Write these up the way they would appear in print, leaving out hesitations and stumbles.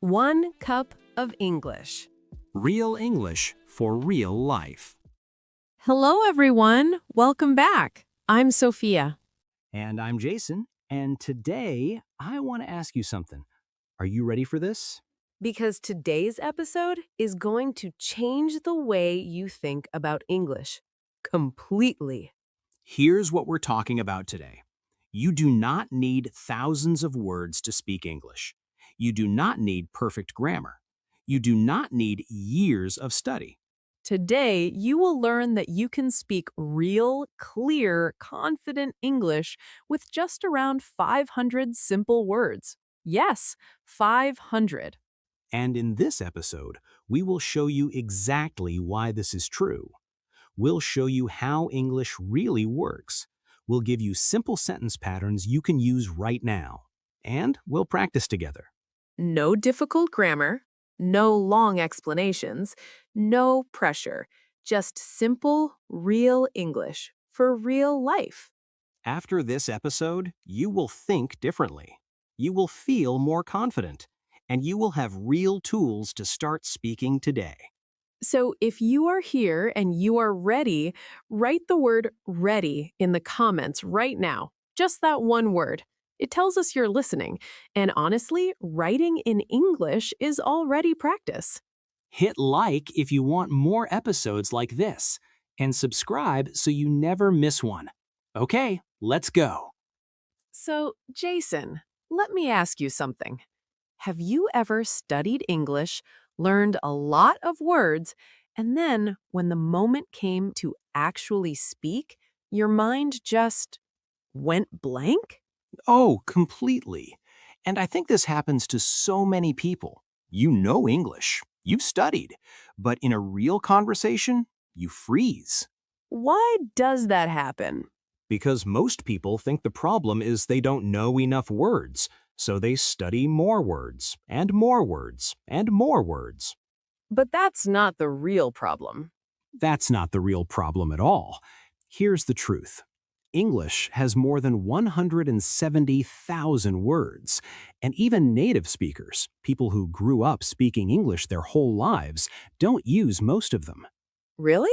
1 cup of English. Real English for real life. Hello, everyone. Welcome back. I'm Sophia. And I'm Jason, and today I want to ask you something. Are you ready for this? Because today's episode is going to change the way you think about English. Completely. Here's what we're talking about today. You do not need thousands of words to speak English. You do not need perfect grammar. You do not need years of study. Today, you will learn that you can speak real, clear, confident English with just around 500 simple words. Yes, 500. And in this episode, we will show you exactly why this is true. We'll show you how English really works. We'll give you simple sentence patterns you can use right now. And we'll practice together. No difficult grammar, no long explanations, no pressure. Just simple, real English for real life. After this episode, you will think differently. You will feel more confident. And you will have real tools to start speaking today. So if you are here and you are ready, write the word ready in the comments right now. Just that one word. It tells us you're listening. And honestly, writing in English is already practice. Hit like if you want more episodes like this, and subscribe so you never miss one. Okay, let's go. So, Jason, let me ask you something. Have you ever studied English, learned a lot of words, and then when the moment came to actually speak, your mind just went blank? Oh, completely. And I think this happens to so many people. You know English, you've studied, but in a real conversation, you freeze. Why does that happen? Because most people think the problem is they don't know enough words, so they study more words, and more words, and more words. But that's not the real problem. That's not the real problem at all. Here's the truth. English has more than 170,000 words, and even native speakers, people who grew up speaking English their whole lives, don't use most of them. Really?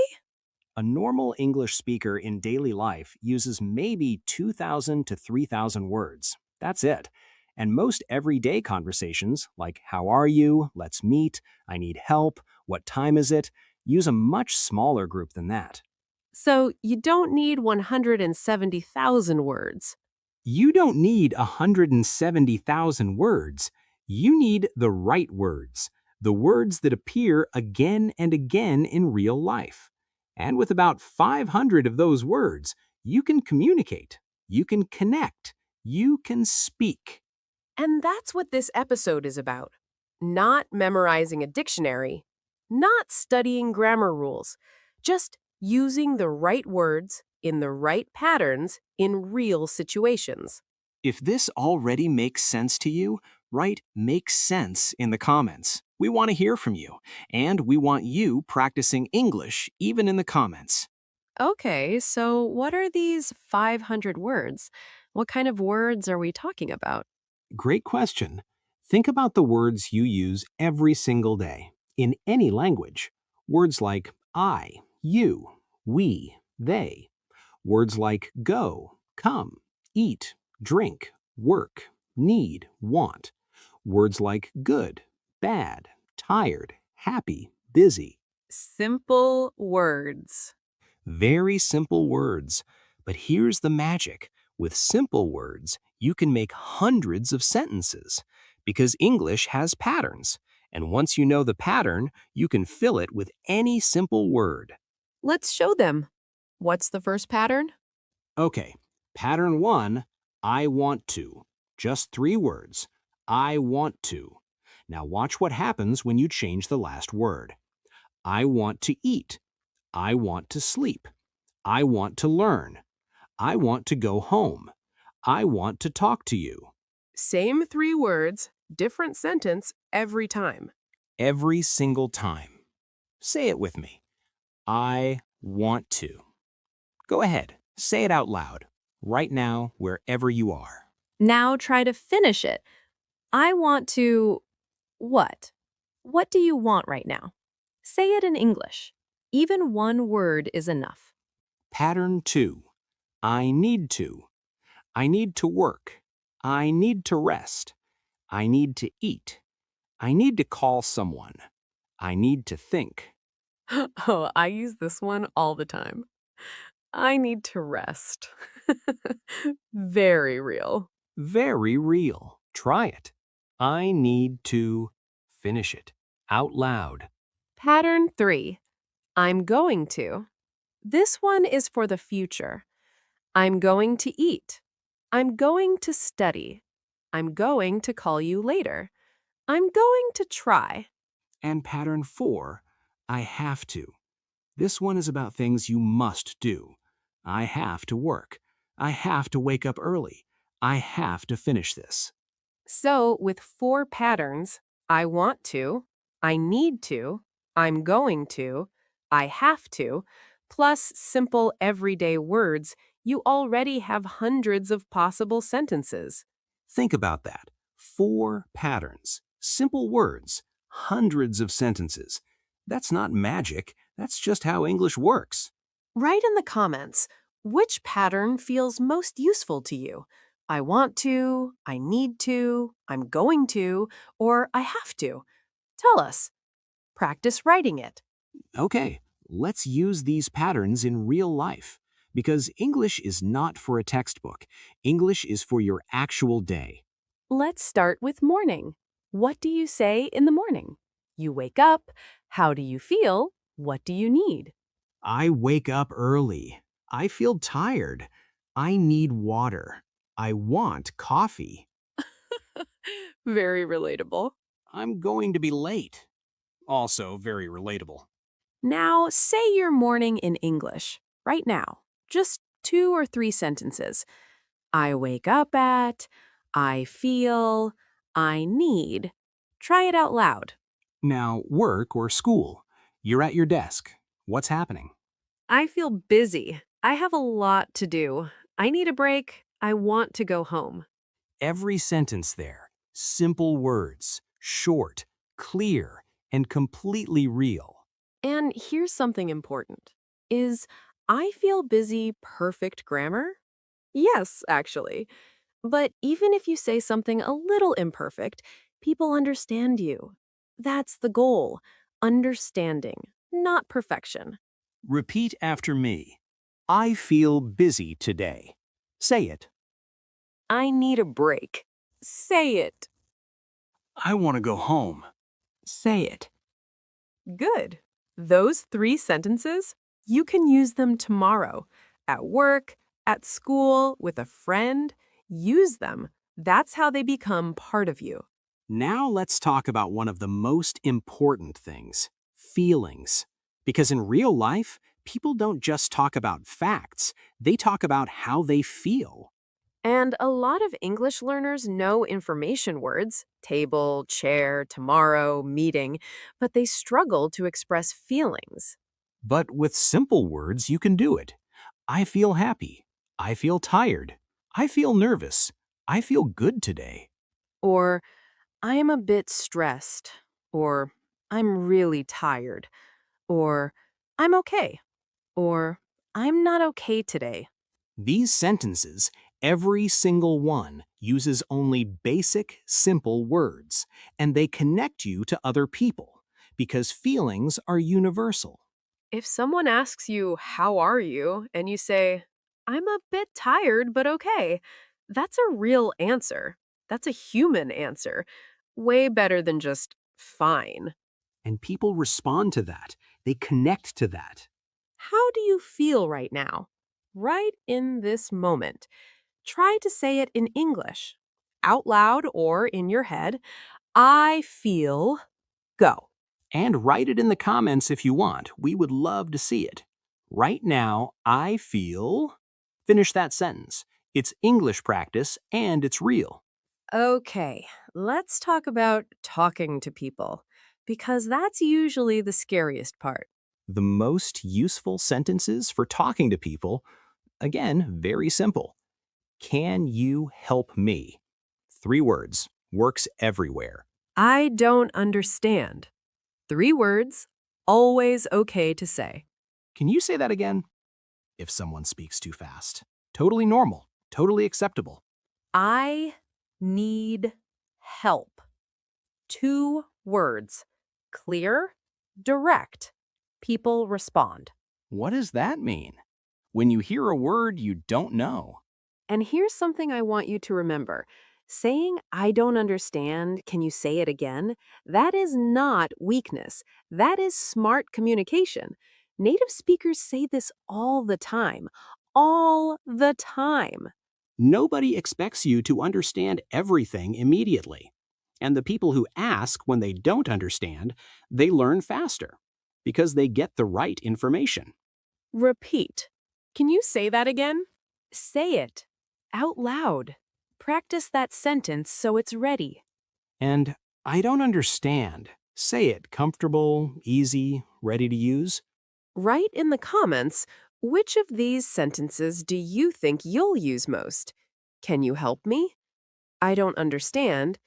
A normal English speaker in daily life uses maybe 2,000 to 3,000 words. That's it. And most everyday conversations, like how are you, let's meet, I need help, what time is it, use a much smaller group than that. So you don't need 170,000 words. You don't need 170,000 words. You need the right words, the words that appear again and again in real life. And with about 500 of those words, you can communicate, you can connect, you can speak. And that's what this episode is about. Not memorizing a dictionary, not studying grammar rules, just using the right words in the right patterns in real situations. If this already makes sense to you, write "makes sense" in the comments. We want to hear from you, and we want you practicing English even in the comments. Okay, so what are these 500 words? What kind of words are we talking about? Great question. Think about the words you use every single day, in any language. Words like I, you, we, they. Words like go, come, eat, drink, work, need, want. Words like good, bad, tired, happy, busy. Simple words. Very simple words. But here's the magic. With simple words, you can make hundreds of sentences because English has patterns. And once you know the pattern, you can fill it with any simple word. Let's show them. What's the first pattern? Okay, pattern 1, I want to. Just 3 words. I want to. Now watch what happens when you change the last word. I want to eat. I want to sleep. I want to learn. I want to go home. I want to talk to you. Same 3 words, different sentence every time. Every single time. Say it with me. I want to. Go ahead, say it out loud, right now, wherever you are. Now try to finish it. I want to... What? What do you want right now? Say it in English. Even one word is enough. Pattern 2. I need to. I need to work. I need to rest. I need to eat. I need to call someone. I need to think. Oh, I use this one all the time. I need to rest. Very real. Very real. Try it. I need to finish it out loud. Pattern 3. I'm going to. This one is for the future. I'm going to eat. I'm going to study. I'm going to call you later. I'm going to try. And pattern 4, I have to. This one is about things you must do. I have to work. I have to wake up early. I have to finish this. So, with 4 patterns, I want to, I need to, I'm going to, I have to, plus simple everyday words, you already have hundreds of possible sentences. Think about that. 4 patterns, simple words, hundreds of sentences. That's not magic. That's just how English works. Write in the comments which pattern feels most useful to you. I want to, I need to, I'm going to, or I have to. Tell us. Practice writing it. Okay, let's use these patterns in real life. Because English is not for a textbook. English is for your actual day. Let's start with morning. What do you say in the morning? You wake up. How do you feel? What do you need? I wake up early. I feel tired. I need water. I want coffee. Very relatable. I'm going to be late. Also very relatable. Now, say your morning in English, right now. Just 2 or 3 sentences. I wake up at, I feel, I need. Try it out loud. Now, work or school. You're at your desk. What's happening? I feel busy. I have a lot to do. I need a break. I want to go home. Every sentence there. Simple words. Short, clear, and completely real. And here's something important. Is I feel busy perfect grammar? Yes, actually. But even if you say something a little imperfect, people understand you. That's the goal. Understanding, not perfection. Repeat after me. I feel busy today. Say it. I need a break. Say it. I want to go home. Say it. Good. Those 3 sentences, you can use them tomorrow. At work, at school, with a friend. Use them. That's how they become part of you. Now let's talk about one of the most important things, feelings. Because in real life, people don't just talk about facts, they talk about how they feel. And a lot of English learners know information words, table, chair, tomorrow, meeting, but they struggle to express feelings. But with simple words, you can do it. I feel happy. I feel tired. I feel nervous. I feel good today. Or, I am a bit stressed. Or, I'm really tired. Or, I'm okay. Or, I'm not okay today. These sentences, every single one, uses only basic, simple words, and they connect you to other people because feelings are universal. If someone asks you, how are you? And you say, I'm a bit tired, but okay, that's a real answer. That's a human answer. Way better than just fine. And people respond to that. They connect to that. How do you feel right now? Right in this moment. Try to say it in English, out loud or in your head. I feel, go. And write it in the comments if you want. We would love to see it. Right now, I feel. Finish that sentence. It's English practice and it's real. Okay, let's talk about talking to people, because that's usually the scariest part. The most useful sentences for talking to people, again, very simple. Can you help me? 3 words, works everywhere. I don't understand. 3 words, always okay to say. Can you say that again? If someone speaks too fast. Totally normal, totally acceptable. I need help. 2 words. Clear, direct. People respond. What does that mean? When you hear a word you don't know. And here's something I want you to remember. Saying, I don't understand, can you say it again? That is not weakness. That is smart communication. Native speakers say this all the time. All the time. Nobody expects you to understand everything immediately. And the people who ask when they don't understand, they learn faster because they get the right information. Repeat. Can you say that again? Say it. Out loud. Practice that sentence so it's ready. And I don't understand. Say it comfortable, easy, ready to use. Write in the comments, which of these sentences do you think you'll use most? Can you help me? I don't understand.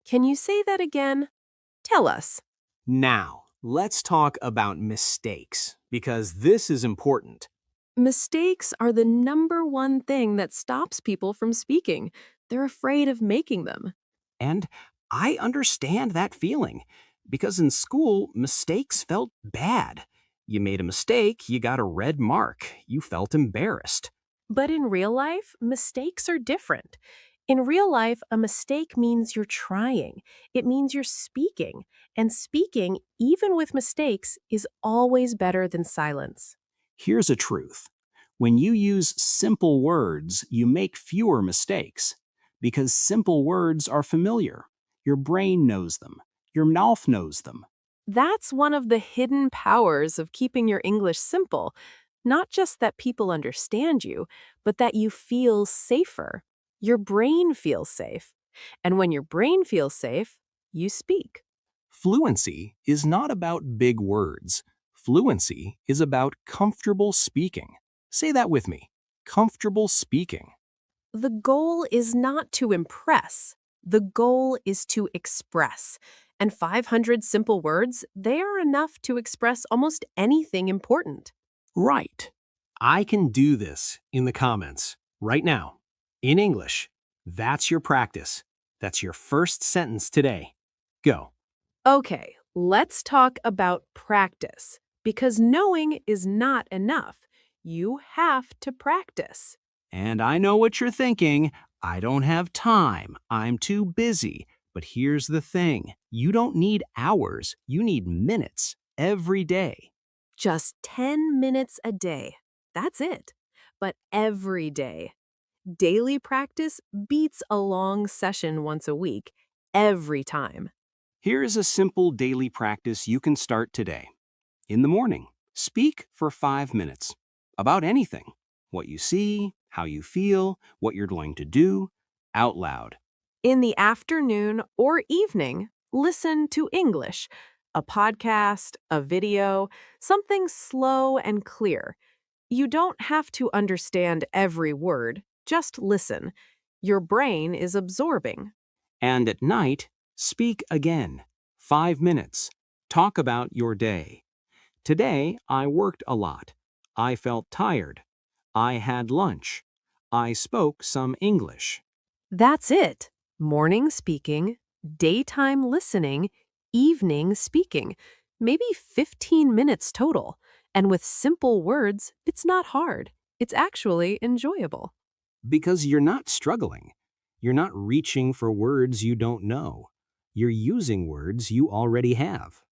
Can you say that again? Tell us. Now, let's talk about mistakes because this is important. Mistakes are the number one thing that stops people from speaking. They're afraid of making them. And I understand that feeling because in school, mistakes felt bad. You made a mistake, you got a red mark, you felt embarrassed. But in real life, mistakes are different. In real life, a mistake means you're trying. It means you're speaking. And speaking, even with mistakes, is always better than silence. Here's a truth. When you use simple words, you make fewer mistakes because simple words are familiar. Your brain knows them. Your mouth knows them. That's one of the hidden powers of keeping your English simple. Not just that people understand you, but that you feel safer. Your brain feels safe. And when your brain feels safe, you speak. Fluency is not about big words. Fluency is about comfortable speaking. Say that with me. Comfortable speaking. The goal is not to impress. The goal is to express. And 500 simple words, they are enough to express almost anything important. Right. I can do this in the comments right now. In English. That's your practice. That's your first sentence today. Go. Okay, let's talk about practice. Because knowing is not enough. You have to practice. And I know what you're thinking. I don't have time. I'm too busy. But here's the thing. You don't need hours. You need minutes every day. Just 10 minutes a day. That's it. But every day. Daily practice beats a long session once a week, every time. Here's a simple daily practice you can start today. In the morning, speak for 5 minutes about anything. What you see, how you feel, what you're going to do, out loud. In the afternoon or evening, listen to English, a podcast, a video, something slow and clear. You don't have to understand every word, just listen. Your brain is absorbing. And at night, speak again. 5 minutes. Talk about your day. Today, I worked a lot. I felt tired. I had lunch. I spoke some English. That's it. Morning speaking, daytime listening, evening speaking. Maybe 15 minutes total. And with simple words, it's not hard. It's actually enjoyable. Because you're not struggling. You're not reaching for words you don't know. You're using words you already have.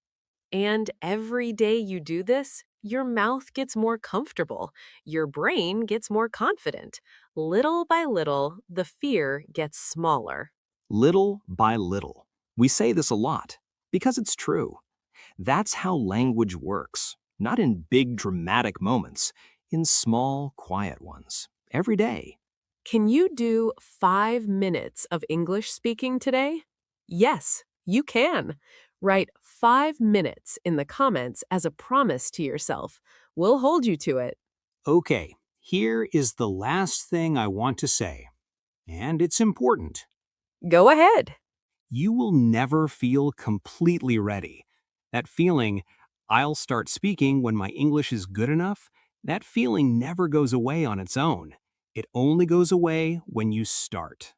And every day you do this, your mouth gets more comfortable. Your brain gets more confident. Little by little, the fear gets smaller. Little by little. We say this a lot because it's true. That's how language works, not in big dramatic moments, in small, quiet ones, every day. Can you do 5 minutes of English speaking today? Yes, you can. Write 5 minutes in the comments as a promise to yourself. We'll hold you to it. Okay, here is the last thing I want to say, and it's important. Go ahead. you will never feel completely ready. That feeling, I'll start speaking when my English is good enough, that feeling never goes away on its own. It only goes away when you start.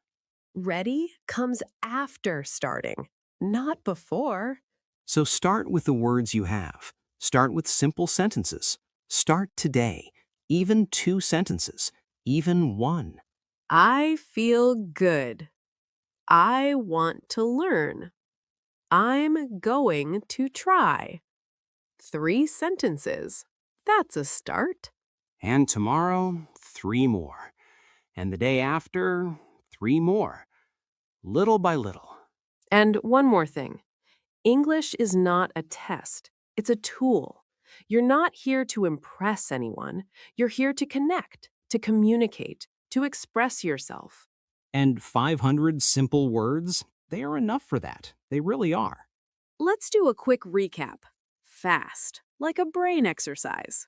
Ready comes after starting, not before. So start with the words you have. Start with simple sentences. Start today. Even 2 sentences. Even 1. I feel good. I want to learn. I'm going to try. 3 sentences. That's a start. And tomorrow, 3 more. And the day after, 3 more. Little by little. And one more thing. English is not a test. It's a tool. You're not here to impress anyone. You're here to connect, to communicate, to express yourself. And 500 simple words, they are enough for that. They really are. Let's do a quick recap. Fast, like a brain exercise.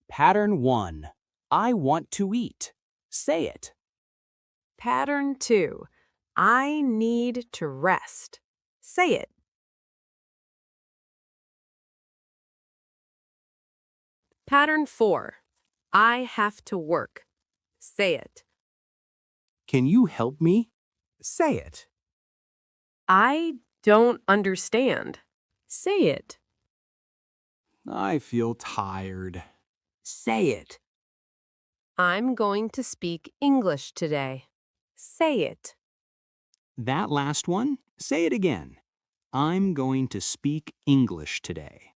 Pattern 1. I want to eat. Say it. Pattern 2. I need to rest. Say it. Pattern 4. I have to work. Say it. Can you help me? Say it. I don't understand. Say it. I feel tired. Say it. I'm going to speak English today. Say it. That last one, say it again. I'm going to speak English today.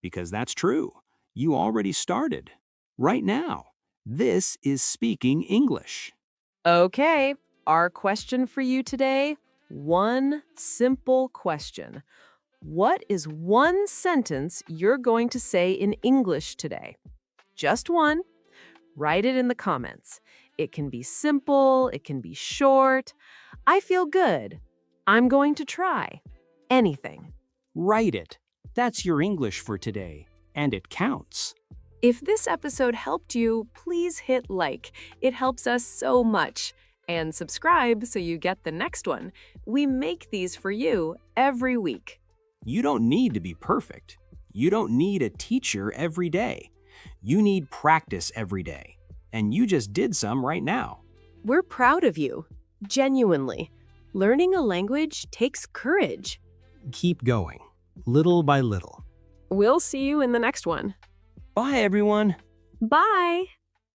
Because that's true. You already started. Right now. This is speaking English. Okay, our question for you today, one simple question. What is one sentence you're going to say in English today? Just one. Write it in the comments. It can be simple, it can be short. I feel good. I'm going to try. Anything. Write it. That's your English for today. And it counts. If this episode helped you, please hit like. It helps us so much. And subscribe so you get the next one. We make these for you every week. You don't need to be perfect. You don't need a teacher every day. You need practice every day. And you just did some right now. We're proud of you. Genuinely. Learning a language takes courage. Keep going, little by little. We'll see you in the next one. Bye, everyone. Bye!